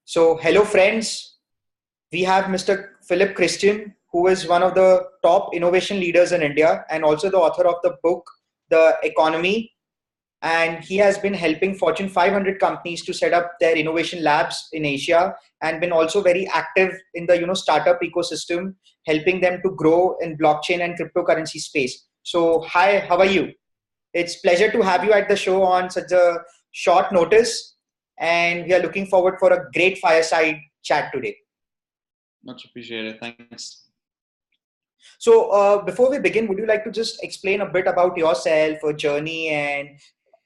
So, hello friends. We have Mr. Philip Kristin, who is one of the top innovation leaders in India and also the author of the book, The Economy. And he has been helping Fortune 500 companies to set up their innovation labs in Asia and been also very active in the startup ecosystem, helping them to grow in blockchain and cryptocurrency space. So, hi, how are you? It's pleasure to have you at the show on such a short notice, and we are looking forward for a great fireside chat today. Much appreciated. Thanks. So, before we begin, would you like to just explain a bit about yourself, your journey, and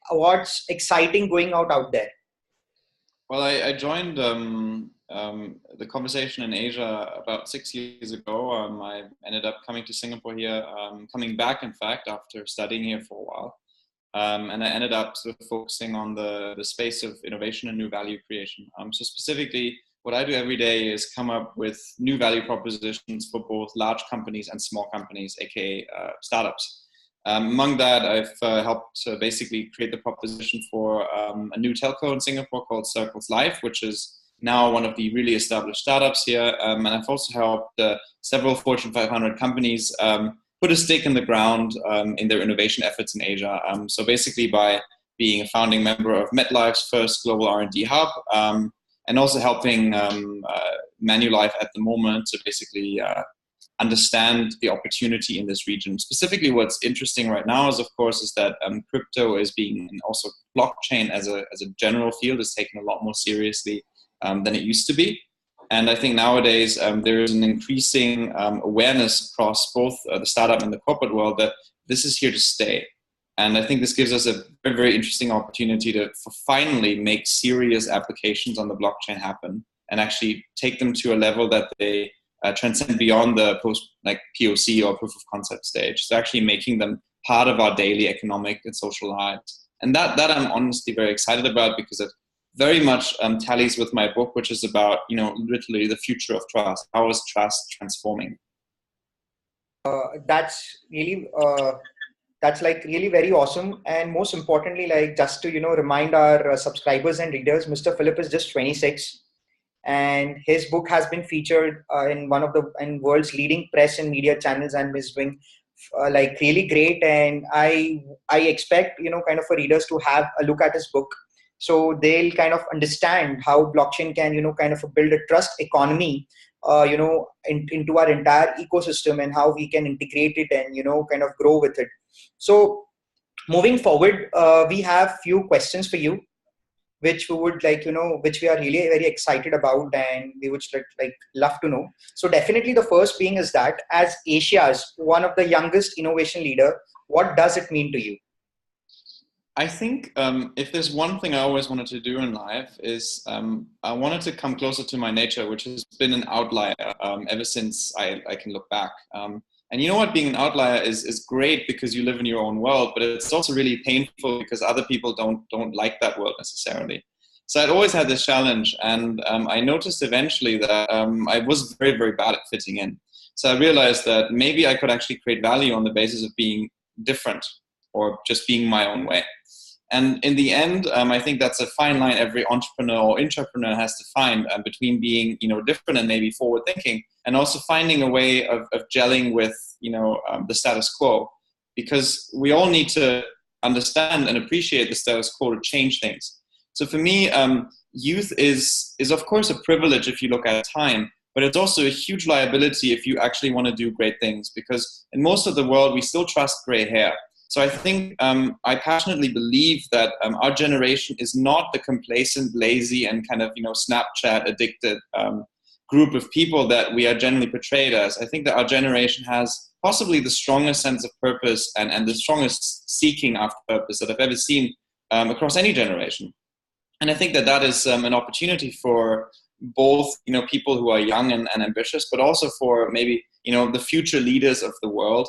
what's exciting going out there? Well, I joined the conversation in Asia about 6 years ago. I ended up coming to Singapore here, coming back, in fact, after studying here for a while. And I ended up sort of focusing on the space of innovation and new value creation. So specifically, what I do every day is come up with new value propositions for both large companies and small companies, aka startups. Among that, I've helped basically create the proposition for a new telco in Singapore called Circles Life, which is now one of the really established startups here. And I've also helped several Fortune 500 companies put a stake in the ground in their innovation efforts in Asia. So basically by being a founding member of MetLife's first global R&D hub, and also helping Manulife at the moment to basically understand the opportunity in this region. Specifically, what's interesting right now is, of course, is that crypto is being, also blockchain as a general field is taken a lot more seriously than it used to be. And I think nowadays there is an increasing awareness across both the startup and the corporate world that this is here to stay. And I think this gives us a very, very interesting opportunity to finally make serious applications on the blockchain happen and actually take them to a level that they transcend beyond the POC or proof of concept stage. So actually making them part of our daily economic and social lives. And that I'm honestly very excited about because it very much tallies with my book, which is about, literally the future of trust. How is trust transforming? That's really really very awesome. And most importantly, just to remind our subscribers and readers, Mr. Philip is just 26, and his book has been featured in one of the world's leading press and media channels, and is doing really great. And I expect kind of for readers to have a look at his book, so they'll kind of understand how blockchain can kind of build a trust economy into our entire ecosystem, and how we can integrate it and kind of grow with it. So moving forward, we have few questions for you, which we would which we are really very excited about, and we would love to know. So definitely the first being is that, as Asia's one of the youngest innovation leader, what does it mean to you? I think if there's one thing I always wanted to do in life is I wanted to come closer to my nature, which has been an outlier ever since I can look back. And you know what, being an outlier is great because you live in your own world, but it's also really painful because other people don't like that world necessarily. So I'd always had this challenge, and I noticed eventually that I was very, very bad at fitting in. So I realized that maybe I could actually create value on the basis of being different or just being my own way. And in the end, I think that's a fine line every entrepreneur or intrapreneur has to find between being, different and maybe forward thinking, and also finding a way of gelling with, the status quo, because we all need to understand and appreciate the status quo to change things. So for me, youth is of course a privilege if you look at time, but it's also a huge liability if you actually want to do great things, because in most of the world, we still trust gray hair. So I think I passionately believe that our generation is not the complacent, lazy, and kind of Snapchat addicted group of people that we are generally portrayed as. I think that our generation has possibly the strongest sense of purpose and the strongest seeking after purpose that I've ever seen across any generation. And I think that is an opportunity for both people who are young and ambitious, but also for maybe the future leaders of the world.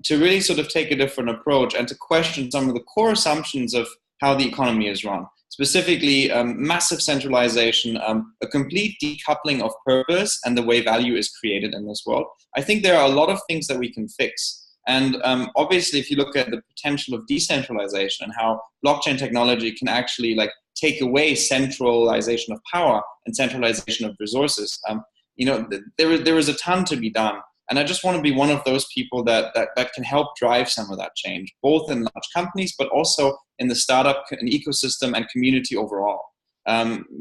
To really sort of take a different approach and to question some of the core assumptions of how the economy is run. Specifically, massive centralization, a complete decoupling of purpose and the way value is created in this world. I think there are a lot of things that we can fix. And obviously, if you look at the potential of decentralization and how blockchain technology can actually take away centralization of power and centralization of resources. There is a ton to be done. And I just want to be one of those people that can help drive some of that change, both in large companies, but also in the startup and ecosystem and community overall.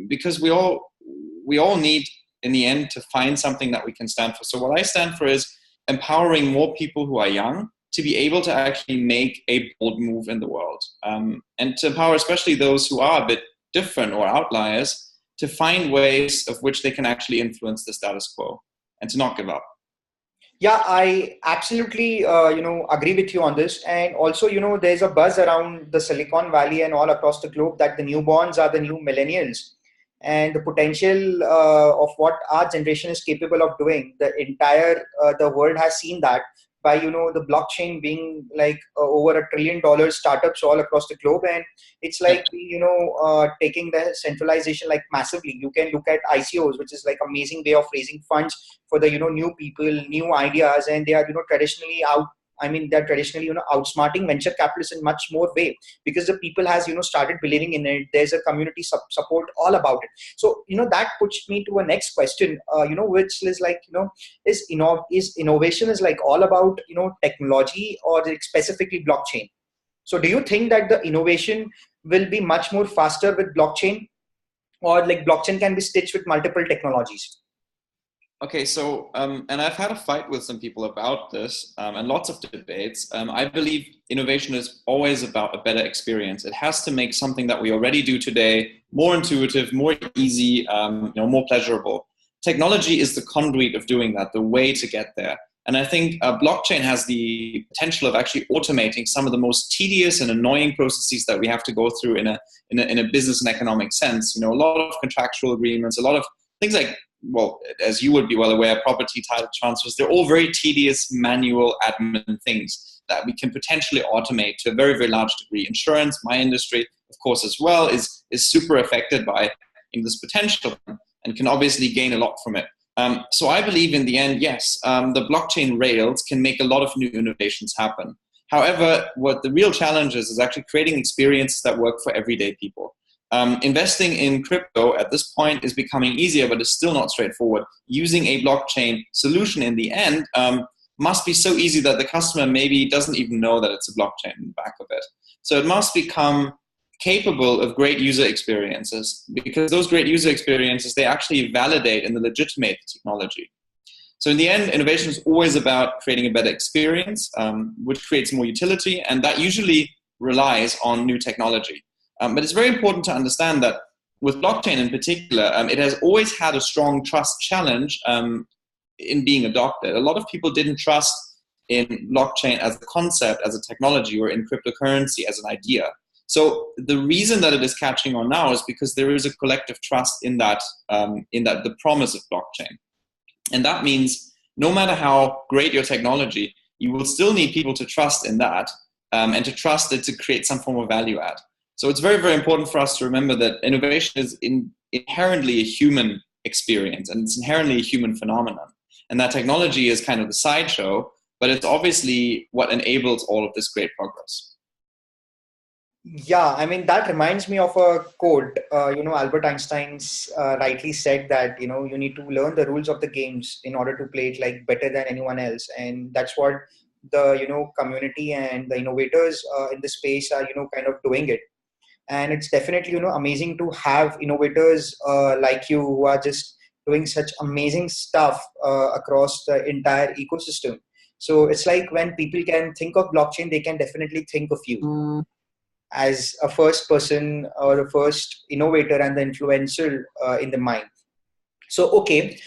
Because we all need, in the end, to find something that we can stand for. So what I stand for is empowering more people who are young to be able to actually make a bold move in the world. And to empower especially those who are a bit different or outliers to find ways of which they can actually influence the status quo and to not give up. Yeah, I absolutely, agree with you on this. And also, there's a buzz around the Silicon Valley and all across the globe that the newborns are the new millennials. And the potential of what our generation is capable of doing, the world has seen that by, the blockchain being like over $1 trillion startups all across the globe. And it's like, taking the centralization like massively. You can look at ICOs, which is like amazing way of raising funds for the, new people, new ideas. And they are, they're traditionally, outsmarting venture capitalists in much more way, because the people has, started believing in it. There's a community support all about it. So, that puts me to a next question, which is like, is innovation is like all about, technology, or specifically blockchain? So do you think that the innovation will be much more faster with blockchain, or like blockchain can be stitched with multiple technologies? Okay, so, and I've had a fight with some people about this, and lots of debates. I believe innovation is always about a better experience. It has to make something that we already do today more intuitive, more easy, more pleasurable. Technology is the conduit of doing that, the way to get there. And I think blockchain has the potential of actually automating some of the most tedious and annoying processes that we have to go through in a business and economic sense. A lot of contractual agreements, a lot of things like, well, as you would be well aware, property title transfers, they're all very tedious manual admin things that we can potentially automate to a very, very large degree. Insurance, my industry, of course, as well, is super affected by this potential and can obviously gain a lot from it. So I believe in the end, yes, the blockchain rails can make a lot of new innovations happen. However, what the real challenge is actually creating experiences that work for everyday people. Investing in crypto at this point is becoming easier, but it's still not straightforward. Using a blockchain solution in the end must be so easy that the customer maybe doesn't even know that it's a blockchain in the back of it. So it must become capable of great user experiences, because those great user experiences, they actually validate and legitimate the technology. So in the end, innovation is always about creating a better experience, which creates more utility, and that usually relies on new technology. But it's very important to understand that with blockchain in particular, it has always had a strong trust challenge in being adopted. A lot of people didn't trust in blockchain as a concept, as a technology, or in cryptocurrency as an idea. So the reason that it is catching on now is because there is a collective trust in that the promise of blockchain. And that means no matter how great your technology, you will still need people to trust in that and to trust it to create some form of value add. So it's very, very important for us to remember that innovation is inherently a human experience, and it's inherently a human phenomenon. And that technology is kind of the sideshow, but it's obviously what enables all of this great progress. Yeah, that reminds me of a quote. Albert Einstein rightly said that, you need to learn the rules of the games in order to play it like better than anyone else. And that's what the, community and the innovators in the space are, kind of doing it. And it's definitely, amazing to have innovators like you who are just doing such amazing stuff across the entire ecosystem. So it's like when people can think of blockchain, they can definitely think of you as a first person or the first innovator and the influencer in the mind. So, okay.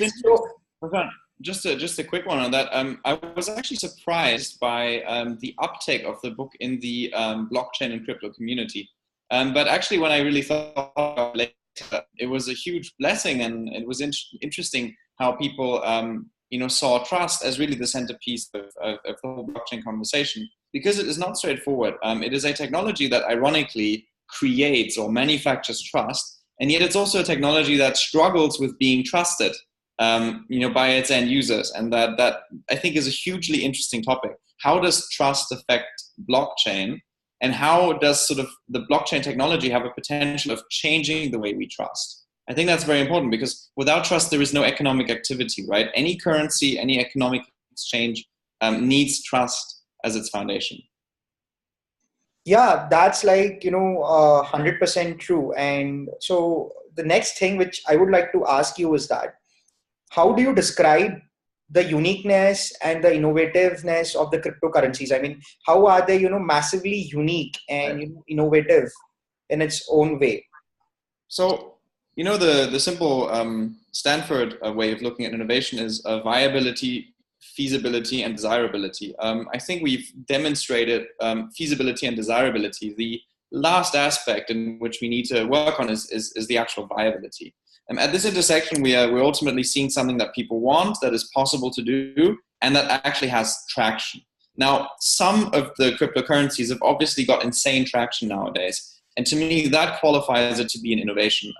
Just a quick one on that. I was actually surprised by the uptake of the book in the blockchain and crypto community. But actually, when I really thought about it later, it was a huge blessing, and it was interesting how people saw trust as really the centerpiece of the whole blockchain conversation, because it is not straightforward. It is a technology that ironically creates or manufactures trust, and yet it's also a technology that struggles with being trusted, by its end users, and that I think is a hugely interesting topic. How does trust affect blockchain? And how does sort of the blockchain technology have a potential of changing the way we trust? I think that's very important, because without trust, there is no economic activity, right? Any currency, any economic exchange needs trust as its foundation. Yeah, that's like, 100% true. And so the next thing which I would like to ask you is that, how do you describe the uniqueness and the innovativeness of the cryptocurrencies? I mean, how are they, massively unique and innovative in its own way? So, the simple Stanford way of looking at innovation is viability, feasibility, and desirability. I think we've demonstrated feasibility and desirability. The last aspect in which we need to work on is the actual viability. At this intersection, we're ultimately seeing something that people want, that is possible to do, and that actually has traction. Now, some of the cryptocurrencies have obviously got insane traction nowadays. And to me, that qualifies it to be an innovation.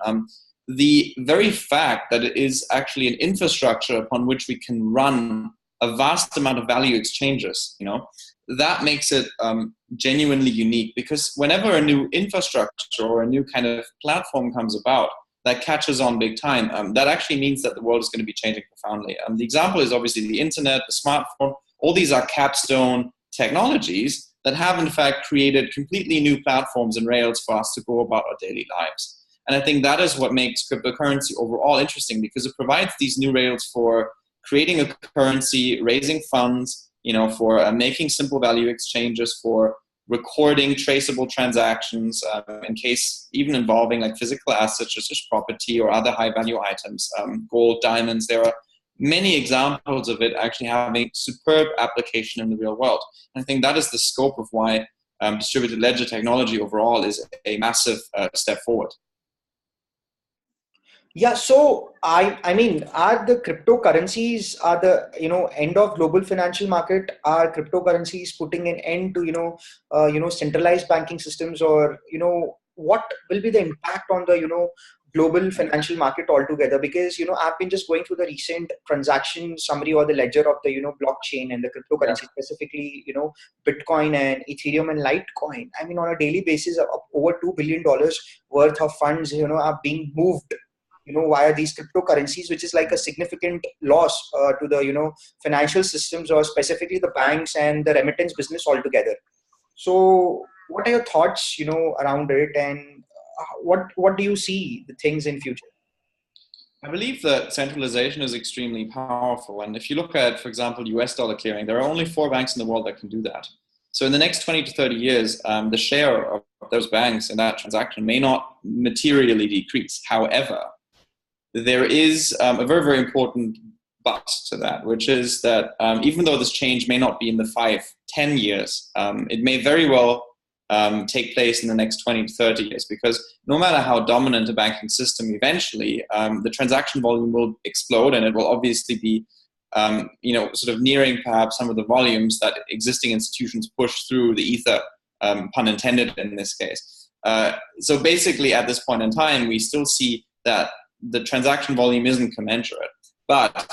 The very fact that it is actually an infrastructure upon which we can run a vast amount of value exchanges, that makes it genuinely unique, because whenever a new infrastructure or a new kind of platform comes about that catches on big time, that actually means that the world is going to be changing profoundly. The example is obviously the internet, the smartphone. All these are capstone technologies that have in fact created completely new platforms and rails for us to go about our daily lives. And I think that is what makes cryptocurrency overall interesting, because it provides these new rails for creating a currency, raising funds, for making simple value exchanges, for recording traceable transactions, in case even involving like physical assets such as property or other high value items, gold, diamonds. There are many examples of it actually having superb application in the real world. And I think that is the scope of why distributed ledger technology overall is a massive step forward. Yeah, so I mean, are the cryptocurrencies are the end of global financial market? Are cryptocurrencies putting an end to centralized banking systems, or what will be the impact on the global financial market altogether? Because I've been just going through the recent transaction summary or the ledger of the blockchain and the cryptocurrency, specifically Bitcoin and Ethereum and Litecoin. I mean, on a daily basis, over $2 billion worth of funds are being moved via these cryptocurrencies, which is like a significant loss to the financial systems, or specifically the banks and the remittance business altogether. So what are your thoughts around it, and what do you see the things in future? I believe that centralization is extremely powerful. And if you look at, for example, US dollar clearing, there are only 4 banks in the world that can do that. So in the next 20 to 30 years, the share of those banks in that transaction may not materially decrease. However, there is a very, very important but to that, which is that even though this change may not be in the 5-10 years, it may very well take place in the next 20 to 30 years, because no matter how dominant a banking system eventually, the transaction volume will explode, and it will obviously be sort of nearing perhaps some of the volumes that existing institutions push through the ether, pun intended in this case. So basically at this point in time, we still see that the transaction volume isn't commensurate. But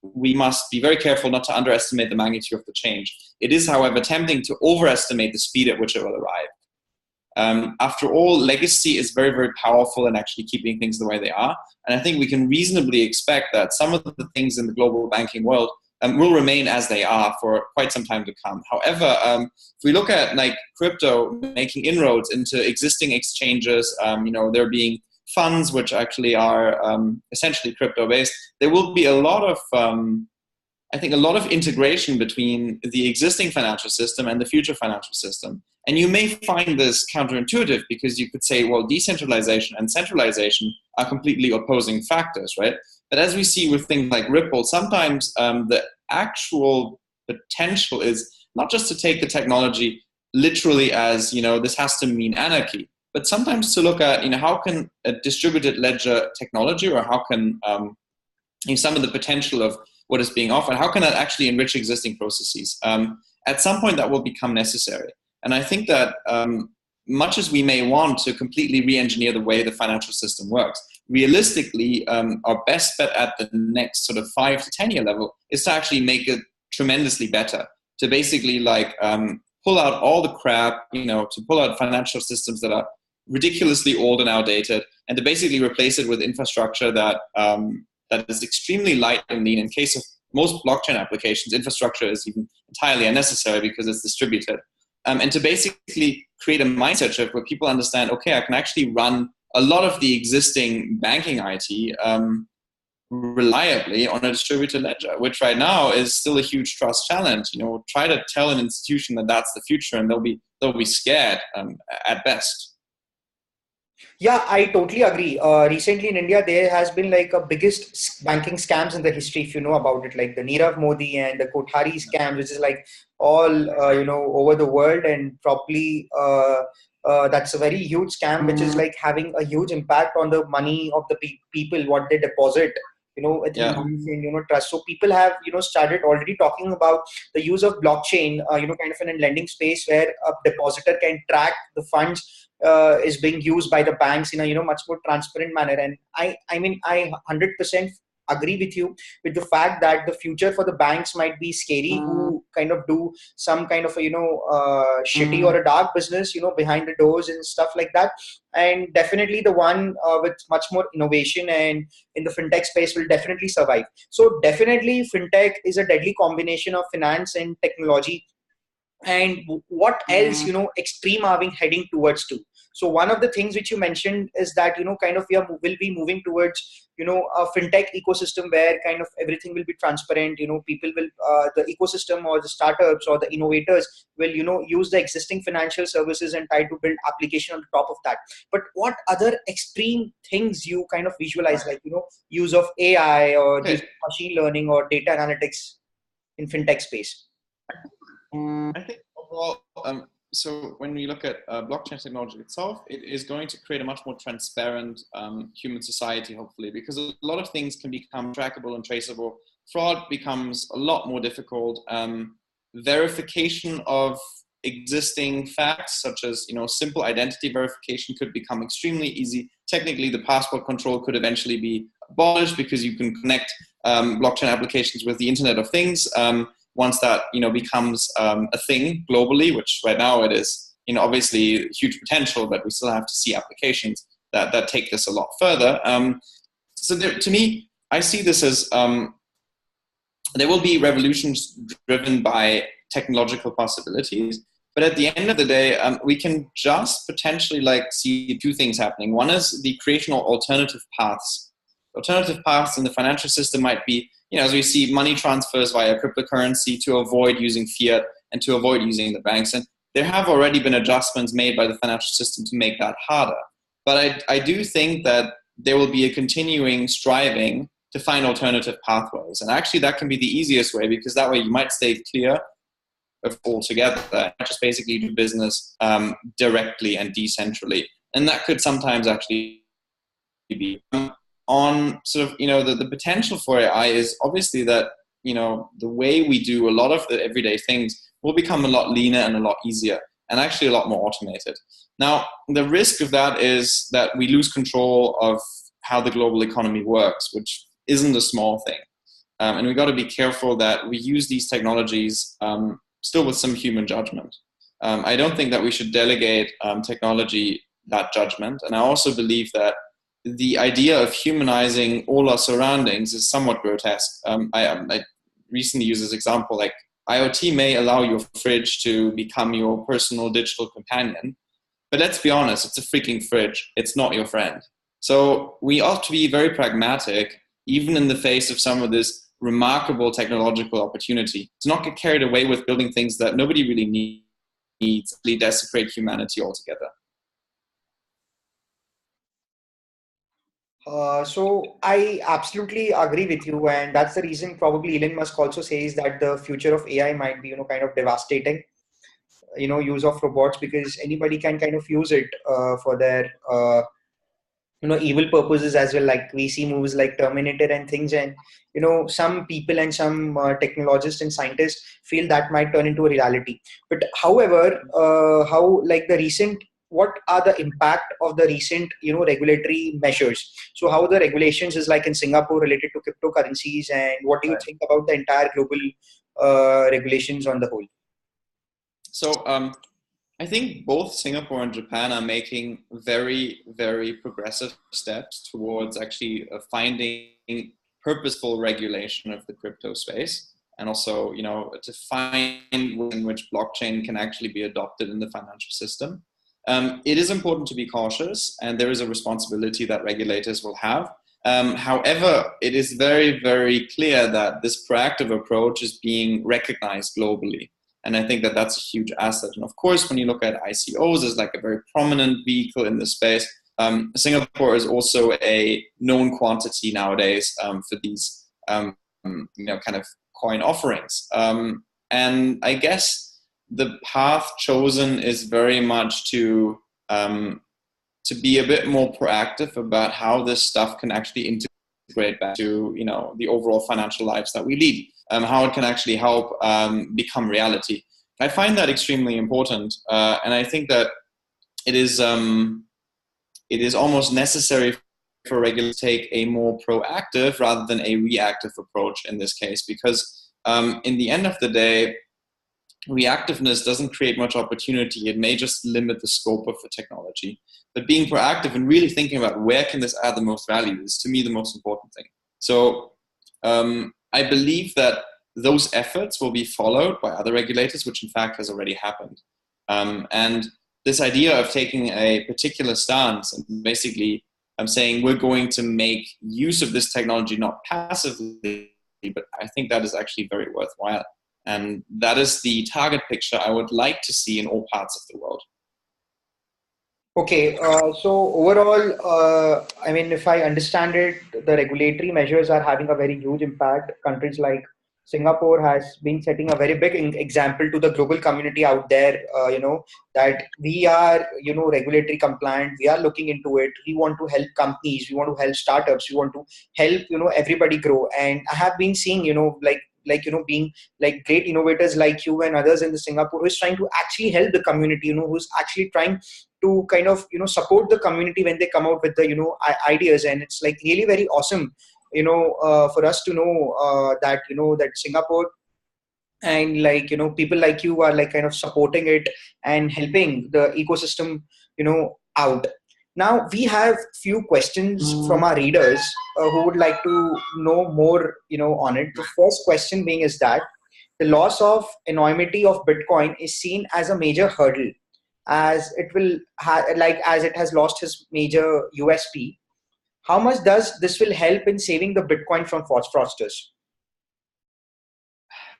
we must be very careful not to underestimate the magnitude of the change. It is, however, tempting to overestimate the speed at which it will arrive. After all, legacy is very, very powerful in actually keeping things the way they are. And I think we can reasonably expect that some of the things in the global banking world will remain as they are for quite some time to come. However, if we look at like crypto making inroads into existing exchanges, there being funds which actually are essentially crypto-based, there will be a lot of, I think, a lot of integration between the existing financial system and the future financial system. And you may find this counterintuitive, because you could say, well, decentralization and centralization are completely opposing factors, right? But as we see with things like Ripple, sometimes the actual potential is not just to take the technology literally as, this has to mean anarchy, but sometimes to look at, how can a distributed ledger technology, or how can some of the potential of what is being offered, how can that actually enrich existing processes? At some point that will become necessary. And I think that much as we may want to completely re-engineer the way the financial system works, realistically, our best bet at the next sort of 5 to 10 year level is to actually make it tremendously better, to basically pull out all the crap, to pull out financial systems that are ridiculously old and outdated, and to basically replace it with infrastructure that is extremely light and lean. In case of most blockchain applications, infrastructure is even entirely unnecessary because it's distributed. And to basically create a mindset shift where people understand, okay, I can actually run a lot of the existing banking IT reliably on a distributed ledger, which right now is still a huge trust challenge. Try to tell an institution that that's the future, and they'll be scared at best. Yeah, I totally agree. Recently in India, there has been like a biggest banking scams in the history, if you know about it, like the Nirav Modi and the Kothari scams, which is like all, over the world, and probably that's a very huge scam, which is like having a huge impact on the money of the people, what they deposit, through banks and, trust. So people have, started already talking about the use of blockchain, kind of in a lending space where a depositor can track the funds is being used by the banks in a much more transparent manner. And I mean I 100% agree with you with the fact that the future for the banks might be scary, who kind of do some kind of a shitty or a dark business behind the doors and stuff like that. And definitely the one with much more innovation and in the fintech space will definitely survive. So definitely fintech is a deadly combination of finance and technology. And what else extreme are we heading towards to? So one of the things which you mentioned is that kind of will be moving towards a fintech ecosystem where kind of everything will be transparent. People will the ecosystem or the startups or the innovators will use the existing financial services and try to build application on top of that. But what other extreme things you kind of visualize, like use of AI or use of machine learning or data analytics in fintech space? I think overall, so when we look at blockchain technology itself, it is going to create a much more transparent human society, hopefully, because a lot of things can become trackable and traceable. Fraud becomes a lot more difficult. Verification of existing facts, such as simple identity verification, could become extremely easy. Technically, the passport control could eventually be abolished because you can connect blockchain applications with the Internet of Things. Once that becomes a thing globally, which right now it is obviously huge potential, but we still have to see applications that take this a lot further. To me, I see this as there will be revolutions driven by technological possibilities, but at the end of the day, we can just potentially see two things happening. One is the creation of alternative paths. Alternative paths in the financial system might be, as we see money transfers via cryptocurrency to avoid using fiat and to avoid using the banks. And there have already been adjustments made by the financial system to make that harder. But I do think that there will be a continuing striving to find alternative pathways. And actually that can be the easiest way, because that way you might stay clear of altogether, just basically do business directly and decentrally. And that could sometimes actually be on sort of, the potential for AI is obviously that, the way we do a lot of the everyday things will become a lot leaner and a lot easier and actually a lot more automated. Now, the risk of that is that we lose control of how the global economy works, which isn't a small thing. And we've got to be careful that we use these technologies still with some human judgment. I don't think that we should delegate technology that judgment. And I also believe that the idea of humanizing all our surroundings is somewhat grotesque. I recently used this example, like IoT may allow your fridge to become your personal digital companion, but let's be honest, it's a freaking fridge. It's not your friend. So we ought to be very pragmatic, even in the face of some of this remarkable technological opportunity, to not get carried away with building things that nobody really needs, really desecrate humanity altogether. So I absolutely agree with you, and that's the reason probably Elon Musk also says that the future of AI might be, kind of devastating, use of robots, because anybody can kind of use it for their, evil purposes as well. Like we see movies like Terminator and things, and some people and some technologists and scientists feel that might turn into a reality. But however, what are the impact of the recent regulatory measures? So how the regulations is like in Singapore related to cryptocurrencies, and what do you think about the entire global regulations on the whole? I think both Singapore and Japan are making very, very progressive steps towards actually finding purposeful regulation of the crypto space, and also, to find in which blockchain can actually be adopted in the financial system. It is important to be cautious, and there is a responsibility that regulators will have. However, it is very, very clear that this proactive approach is being recognized globally. And I think that that's a huge asset. And of course, when you look at ICOs as like a very prominent vehicle in this space, Singapore is also a known quantity nowadays for these, kind of coin offerings. And I guess the path chosen is very much to be a bit more proactive about how this stuff can actually integrate back to, the overall financial lives that we lead. How it can actually help become reality. I find that extremely important, and I think that it is almost necessary for regulators to take a more proactive rather than a reactive approach in this case, because in the end of the day, reactiveness doesn't create much opportunity. It may just limit the scope of the technology. But being proactive and really thinking about where can this add the most value is, to me, the most important thing. So I believe that those efforts will be followed by other regulators, which in fact has already happened. And this idea of taking a particular stance and basically saying we're going to make use of this technology not passively, but I think that is actually very worthwhile. And that is the target picture I would like to see in all parts of the world. Okay, so overall, I mean, if I understand it, the regulatory measures are having a very huge impact. Countries like Singapore has been setting a very big example to the global community out there, that we are, regulatory compliant. We are looking into it. We want to help companies. We want to help startups. We want to help, everybody grow. And I have been seeing, being like great innovators like you and others in the Singapore who is trying to actually help the community, who's actually trying to kind of, support the community when they come out with the, ideas. And it's like really very awesome, for us to know that, that Singapore and people like you are like kind of supporting it and helping the ecosystem, out. Now we have few questions from our readers who would like to know more, on it. The first question being is that the loss of anonymity of Bitcoin is seen as a major hurdle, as it will as it has lost its major USP. How much does this will help in saving the Bitcoin from fraudsters?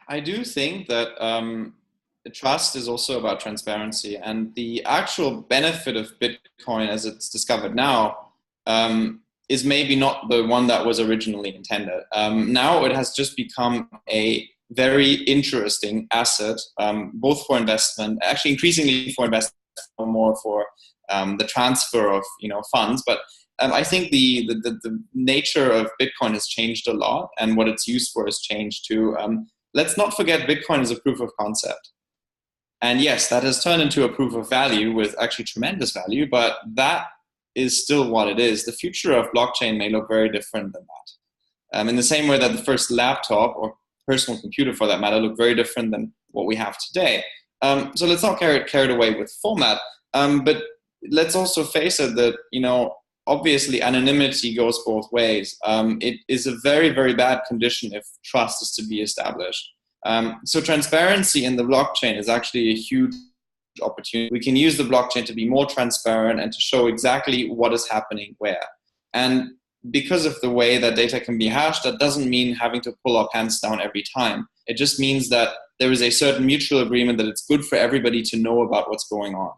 I do think that trust is also about transparency, and the actual benefit of Bitcoin as it's discovered now is maybe not the one that was originally intended. Now it has just become a very interesting asset, both for investment, actually increasingly for investment, more for the transfer of funds. But I think the nature of Bitcoin has changed a lot, and what it's used for has changed too. Let's not forget Bitcoin is a proof of concept. And yes, that has turned into a proof of value with actually tremendous value, but that is still what it is. The future of blockchain may look very different than that. In the same way that the first laptop or personal computer, for that matter, looked very different than what we have today. So let's not get carried away with format, but let's also face it that, obviously anonymity goes both ways. It is a very, very bad condition if trust is to be established. So transparency in the blockchain is actually a huge opportunity. We can use the blockchain to be more transparent and to show exactly what is happening where. And because of the way that data can be hashed, that doesn't mean having to pull our pants down every time. It just means that there is a certain mutual agreement that it's good for everybody to know about what's going on.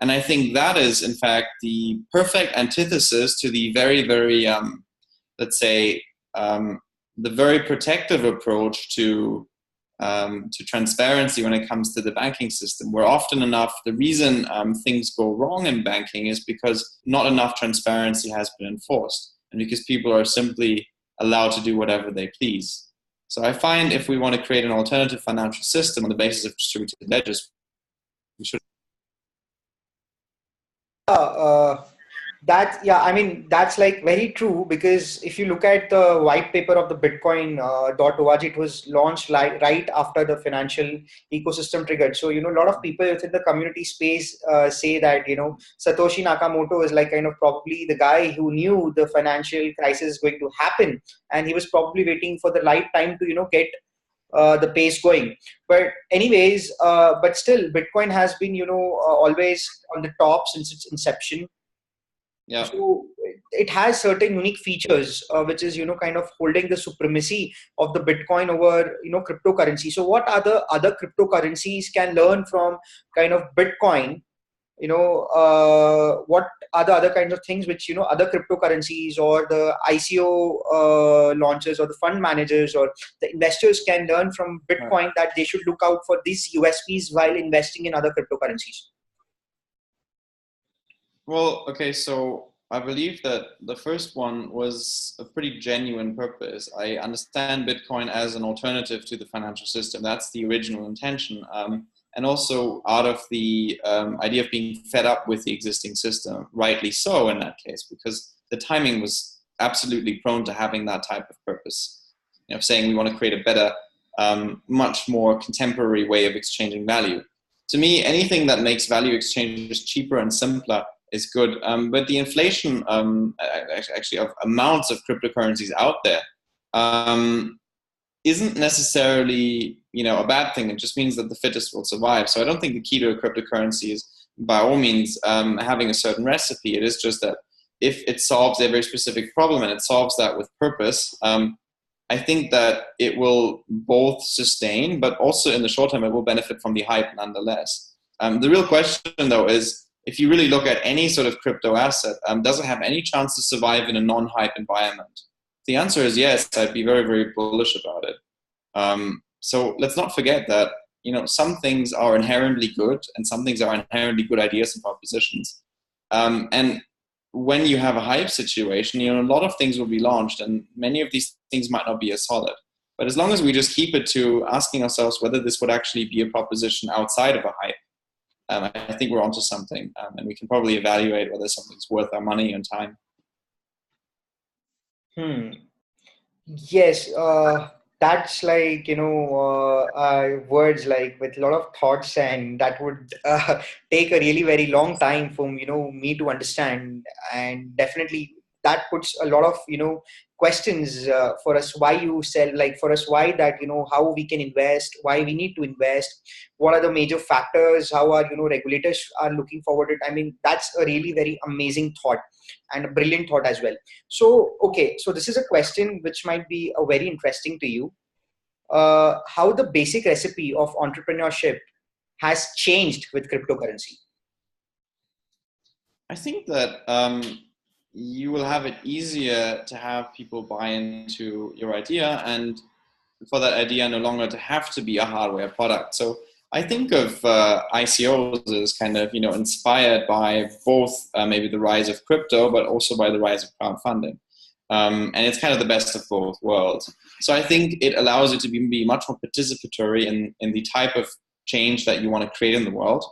And I think that is, in fact, the perfect antithesis to the very, very, let's say, the very protective approach to transparency when it comes to the banking system, where often enough the reason things go wrong in banking is because not enough transparency has been enforced, and because people are simply allowed to do whatever they please. So I find if we want to create an alternative financial system on the basis of distributed ledgers, we should. That, yeah, I mean, that's like very true, because if you look at the white paper of the Bitcoin .org, it was launched like right after the financial ecosystem triggered. So, a lot of people within the community space say that, Satoshi Nakamoto is like kind of probably the guy who knew the financial crisis is going to happen. And he was probably waiting for the right time to, get the pace going. But anyways, but still, Bitcoin has been, always on the top since its inception. Yeah. So it has certain unique features, which is, kind of holding the supremacy of the Bitcoin over, cryptocurrency. So what other cryptocurrencies can learn from kind of Bitcoin? What are the other kinds of things which, other cryptocurrencies or the ICO launches or the fund managers or the investors can learn from Bitcoin, that they should look out for these USPs while investing in other cryptocurrencies? Well, okay, so I believe that the first one was a pretty genuine purpose. I understand Bitcoin as an alternative to the financial system. That's the original intention. And also out of the idea of being fed up with the existing system, rightly so in that case, because the timing was absolutely prone to having that type of purpose. Saying we want to create a better, much more contemporary way of exchanging value. To me, anything that makes value exchanges cheaper and simpler is good. But the inflation actually of amounts of cryptocurrencies out there isn't necessarily a bad thing. It just means that the fittest will survive. So I don't think the key to a cryptocurrency is by all means having a certain recipe. It is just that if it solves a very specific problem and it solves that with purpose, I think that it will both sustain, but also in the short term, it will benefit from the hype nonetheless. The real question, though, is if you really look at any sort of crypto asset, does it have any chance to survive in a non-hype environment? The answer is yes. I'd be very, very bullish about it. So let's not forget that some things are inherently good and some things are inherently good ideas and propositions. And when you have a hype situation, a lot of things will be launched and many of these things might not be as solid. But as long as we just keep it to asking ourselves whether this would actually be a proposition outside of a hype, I think we're onto something, and we can probably evaluate whether something's worth our money and time. Yes, that's like, words like with a lot of thoughts, and that would take a really very long time for, me to understand. And definitely that puts a lot of, questions for us, why you sell, like for us, why that, how we can invest, why we need to invest, what are the major factors, how our, regulators are looking forward to it. I mean, that's a really very amazing thought and a brilliant thought as well. So, okay, so this is a question which might be a very interesting to you. How the basic recipe of entrepreneurship has changed with cryptocurrency? I think that you will have it easier to have people buy into your idea, and for that idea no longer to have to be a hardware product. So I think of ICOs as kind of inspired by both maybe the rise of crypto, but also by the rise of crowdfunding. And it's kind of the best of both worlds. So I think it allows you to be much more participatory in the type of change that you want to create in the world,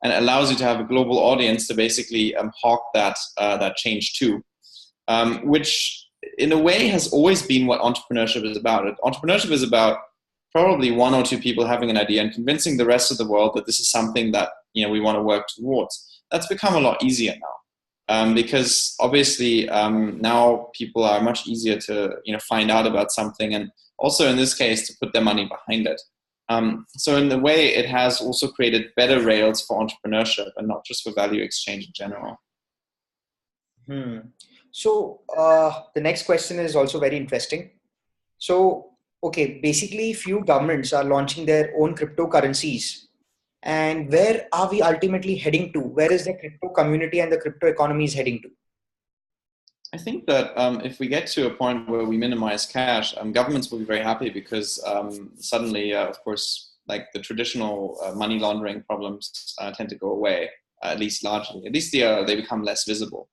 and it allows you to have a global audience to basically hawk that change too, which in a way has always been what entrepreneurship is about. Entrepreneurship is about probably one or two people having an idea and convincing the rest of the world that this is something that we want to work towards. That's become a lot easier now, because obviously now people are much easier to find out about something, and also in this case to put their money behind it. So in a way, it has also created better rails for entrepreneurship and not just for value exchange in general. So the next question is also very interesting. So, okay, basically few governments are launching their own cryptocurrencies. And where are we ultimately heading to? Where is the crypto community and the crypto economy is heading to? I think that if we get to a point where we minimize cash, governments will be very happy, because suddenly, of course, like the traditional money laundering problems tend to go away, at least largely. At least they become less visible,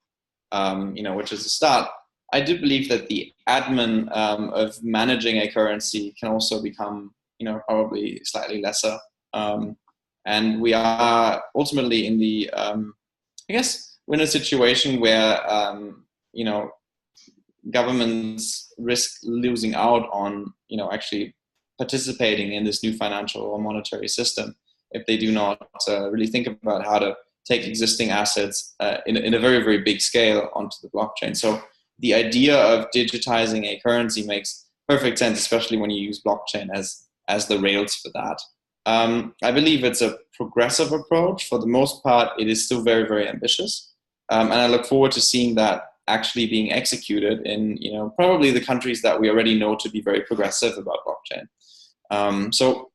which is a start. I do believe that the admin of managing a currency can also become, probably slightly lesser. And we are ultimately in the, I guess, we're in a situation where you know, governments risk losing out on, you know, actually participating in this new financial or monetary system if they do not really think about how to take existing assets in a very, very big scale onto the blockchain. So the idea of digitizing a currency makes perfect sense, especially when you use blockchain as the rails for that. I believe it's a progressive approach. For the most part, it is still very, very ambitious. And I look forward to seeing that actually being executed in, you know, probably the countries that we already know to be very progressive about blockchain. So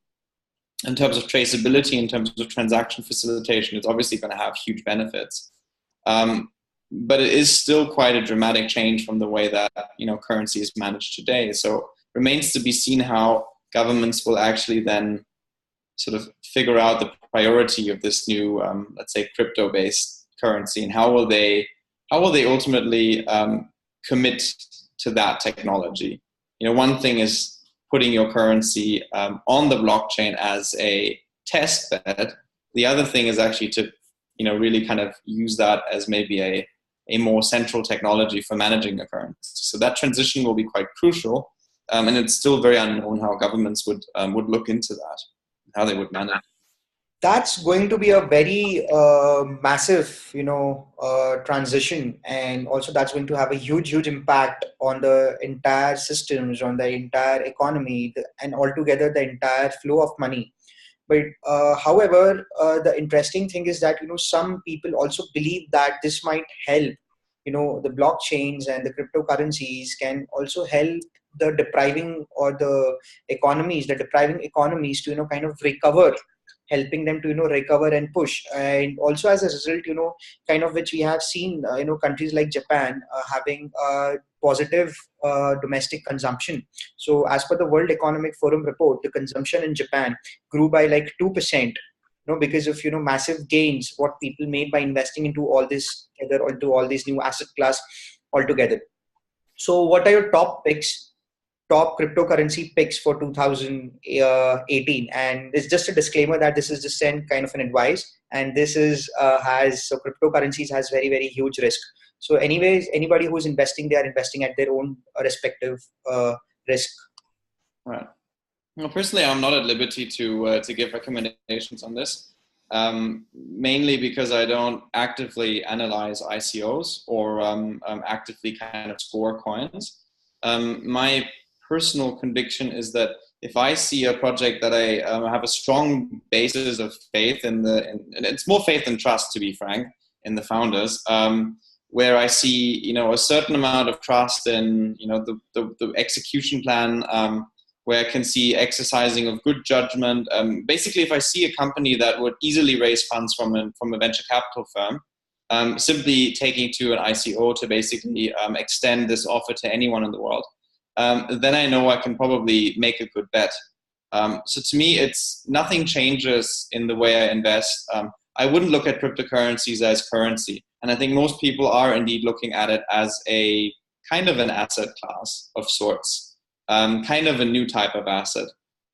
in terms of traceability, in terms of transaction facilitation, it's obviously going to have huge benefits. But it is still quite a dramatic change from the way that, you know, currency is managed today. So remains to be seen how governments will actually then sort of figure out the priority of this new, let's say, crypto-based currency, and how will they ultimately commit to that technology. You know, one thing is putting your currency on the blockchain as a test bed. The other thing is actually to, you know, really kind of use that as maybe a more central technology for managing the currency. So that transition will be quite crucial, and it's still very unknown how governments would look into that, how they would manage. That's going to be a very massive, transition, and also that's going to have a huge impact on the entire systems, on the entire economy, and altogether the entire flow of money. But however, the interesting thing is that some people also believe that this might help. The blockchains and the cryptocurrencies can also help the depriving or the depriving economies to kind of recover, helping them to recover and push. And also as a result, kind of which we have seen countries like Japan having positive domestic consumption. So as per the World Economic Forum report, the consumption in Japan grew by like 2%, because of massive gains what people made by investing into all this or into all these new asset class altogether. So what are your top cryptocurrency picks for 2018? And it's just a disclaimer that this is just kind of an advice, and this is so cryptocurrencies has very, very huge risk. So anyways, anybody who's investing, they are investing at their own respective risk. Right. Well, personally, I'm not at liberty to give recommendations on this, mainly because I don't actively analyze ICOs or actively kind of score coins. My personal conviction is that if I see a project that I have a strong basis of faith in, and it's more faith than trust, to be frank, in the founders, where I see a certain amount of trust in the execution plan, where I can see exercising of good judgment. Basically, if I see a company that would easily raise funds from a venture capital firm, simply taking to an ICO to basically extend this offer to anyone in the world, then I know I can probably make a good bet. So to me, nothing changes in the way I invest. I wouldn't look at cryptocurrencies as currency. And I think most people are indeed looking at it as a kind of an asset class of sorts. Kind of a new type of asset.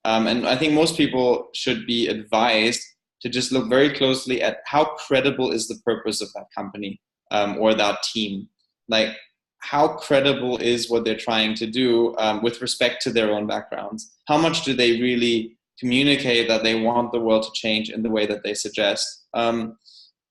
And I think most people should be advised to just look very closely at how credible is the purpose of that company or that team. Like, how credible is what they're trying to do with respect to their own backgrounds? How much do they really communicate that they want the world to change in the way that they suggest?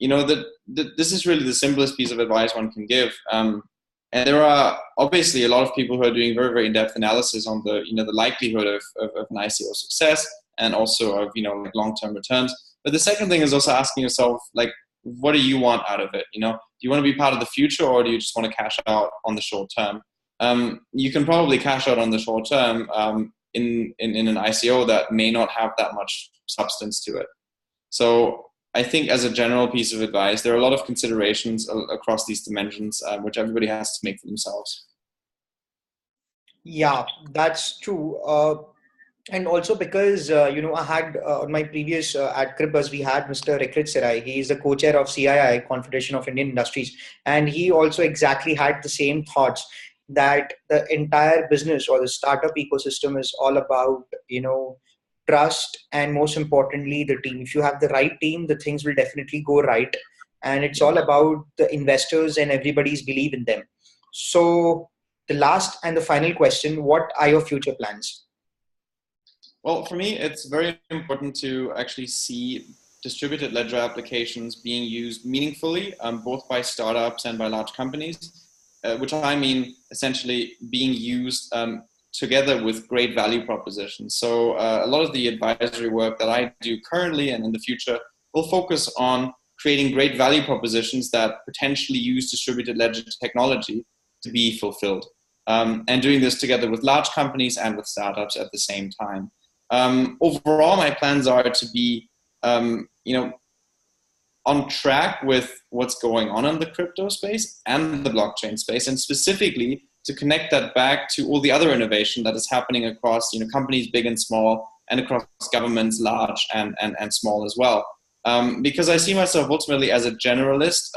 This is really the simplest piece of advice one can give. And there are obviously a lot of people who are doing very, very in-depth analysis on the likelihood of an ICO success and also of like long-term returns. But the second thing is also asking yourself, like, what do you want out of it? Do you want to be part of the future, or do you just want to cash out on the short term? You can probably cash out on the short term in an ICO that may not have that much substance to it. So I think as a general piece of advice, there are a lot of considerations across these dimensions, which everybody has to make for themselves. Yeah, that's true. And also because, I had on my previous at Cryptbuzz, we had Mr. Rikrit Serai. He is the co-chair of CII, Confederation of Indian Industries. And he also exactly had the same thoughts that the entire business or the startup ecosystem is all about, trust, and most importantly, the team. If you have the right team, the things will definitely go right. and it's all about the investors and everybody's belief in them. So the last and the final question, what are your future plans? Well, for me, it's very important to actually see distributed ledger applications being used meaningfully, both by startups and by large companies, which I mean essentially being used together with great value propositions. So a lot of the advisory work that I do currently and in the future will focus on creating great value propositions that potentially use distributed ledger technology to be fulfilled. And doing this together with large companies and with startups at the same time. Overall, my plans are to be, on track with what's going on in the crypto space and the blockchain space, and specifically to connect that back to all the other innovation that is happening across, companies big and small, and across governments large and small as well. Because I see myself ultimately as a generalist.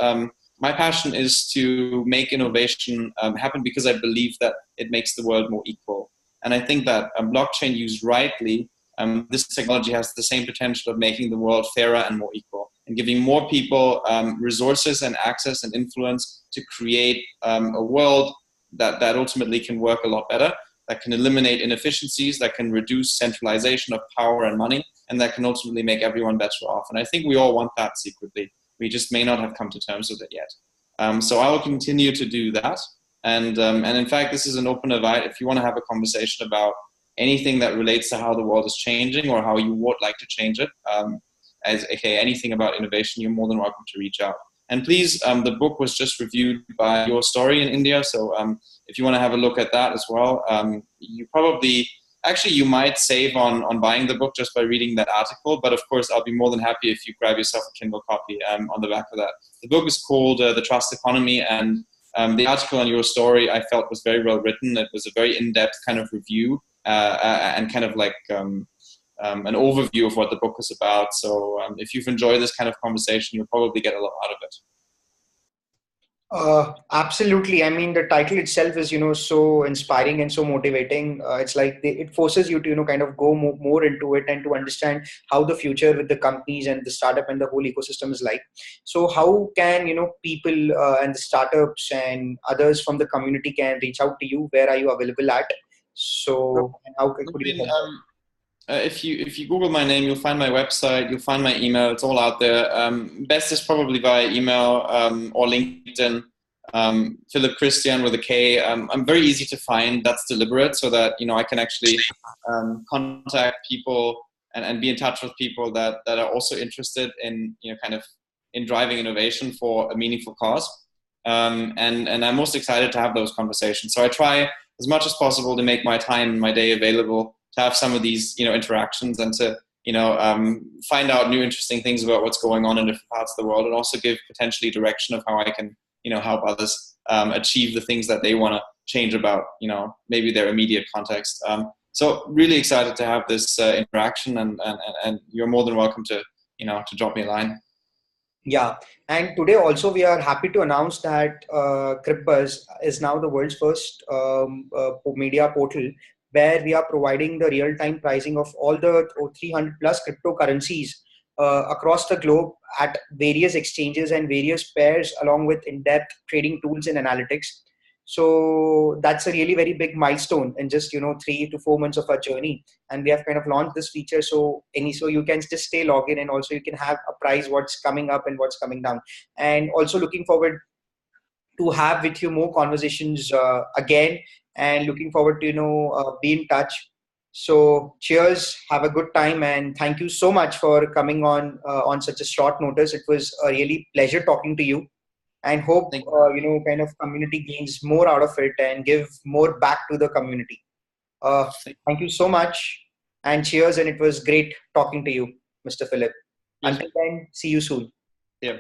My passion is to make innovation happen because I believe that it makes the world more equal. And I think that blockchain used rightly, this technology has the same potential of making the world fairer and more equal, and giving more people resources and access and influence to create a world that ultimately can work a lot better, that can eliminate inefficiencies, that can reduce centralization of power and money, and that can ultimately make everyone better off. And I think we all want that secretly. We just may not have come to terms with it yet. So I will continue to do that. And in fact, this is an open invite. If you want to have a conversation about anything that relates to how the world is changing or how you would like to change it, aka anything about innovation, you're more than welcome to reach out. And please, the book was just reviewed by Your Story in India. So if you want to have a look at that as well, you might save on buying the book just by reading that article. But of course, I'll be more than happy if you grab yourself a Kindle copy on the back of that. The book is called The Trust Economy, and the article on Your Story I felt was very well written. It was a very in-depth kind of review and kind of like an overview of what the book is about. So if you've enjoyed this kind of conversation, you'll probably get a lot out of it. Absolutely. I mean, the title itself is, so inspiring and so motivating. It's like it forces you to, kind of go more into it and to understand how the future with the companies and the startup and the whole ecosystem is like. So how can, people and the startups and others from the community can reach out to you? Where are you available at? So how could you help? If you Google my name, you'll find my website, you'll find my email. It's all out there. Best is probably via email or LinkedIn. Philip Kristin with a K. I'm very easy to find. That's deliberate so that I can actually contact people and be in touch with people that are also interested in kind of in driving innovation for a meaningful cause. And I'm most excited to have those conversations. So I try as much as possible to make my time and my day available to have some of these, interactions and to, find out new interesting things about what's going on in different parts of the world, and also give potentially direction of how I can, help others achieve the things that they want to change about, maybe their immediate context. So really excited to have this interaction, and you're more than welcome to, to drop me a line. Yeah, and today also we are happy to announce that Cryptbuzz is now the world's first media portal where we are providing the real-time pricing of all the 300 plus cryptocurrencies across the globe at various exchanges and various pairs, along with in-depth trading tools and analytics. So that's a really very big milestone in just 3 to 4 months of our journey, and we have kind of launched this feature so you can just stay logged in, and also you can have a price what's coming up and what's coming down, and also looking forward to have with you more conversations again, and looking forward to be in touch. So cheers, have a good time, and thank you so much for coming on such a short notice. It was a really pleasure talking to you, and hope kind of community gains more out of it and give more back to the community. Thank you so much, and cheers, and it was great talking to you, Mr. Philip. Until then, see you soon. Yeah.